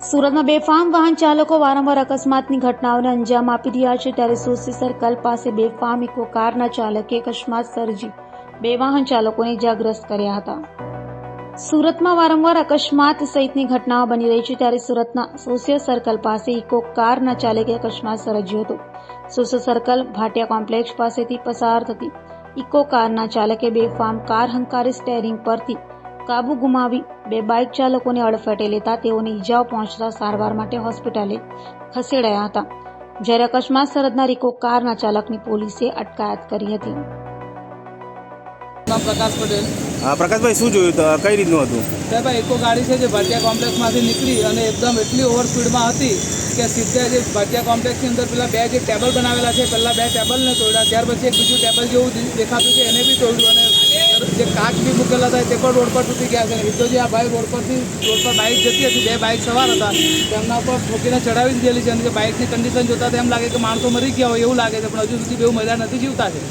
સુરતમાં બેફામ વાહન ચાલકો વારંવાર અકસ્માતની ઘટનાઓને અંજામ આપી રહ્યા છે, ત્યારે સોસી સર્કલ પાસે બેફામ ઇકો કારના ચાલકે અકસ્માત સર્જી 2 વાહન ચાલકોને ઇજાગ્રસ્ત કર્યા હતા। સુરતમાં વારંવાર અકસ્માત સહિતની ઘટનાઓ બની રહી છે, ત્યારે સુરતના સોસી સર્કલ પાસે ઇકો કારના ચાલકે અકસ્માત સર્જ્યો હતો। સોસી સર્કલ ભાટિયા કોમ્પ્લેક્સ પાસેથી પસાર થતી ઇકો કારના ચાલકે બેફામ કાર હંકારી સ્ટેરિંગ પરથી કાબુ ગુમાવી 2 બાઇક ચાલકોને અડફેટે લેતા તેઓને ઈજાઓ પહોંચતા સારવાર માટે હોસ્પિટલે ખસેડાયા હતા, જ્યારે અકસ્માત સર્જનાર ઇકો કારના ચાલકની પોલીસે અટકાયત કરી હતી। प्रकाश पटेल। प्रकाशभाई शू जो कई रीतनु हतुं? साहेब इको गाड़ी है जो भाटिया कॉम्प्लेक्स में निकली और एकदम एटली ओवर स्पीड में थी कि सीधा जो भाटिया कॉम्प्लेक्स की अंदर पेला 2 जो टेबल बनावेला है, पहला 2 टेबल ने तोड़ा, त्यार पछी एक बीजू टेबल जो देखातुं छे एने भी तोड्युं અને જે કાચ भी મૂકેલા હતા તે પણ રોડ પર તૂટી ગયા છે। સીધો જે આ ભાઈ રોડ પર બાઇક જતી હતી, 2 બાઇક સવાર હતા, તેમના પર ઠોકીને ચડાવી દીધેલી છે અને જે બાઇકની કન્ડિશન જોતા તેમ લાગે કે માણસો મરી ગયા હોય એવું લાગે છે, પણ હજુ સુધી બેઉ મહિલા નથી જીવતા છે।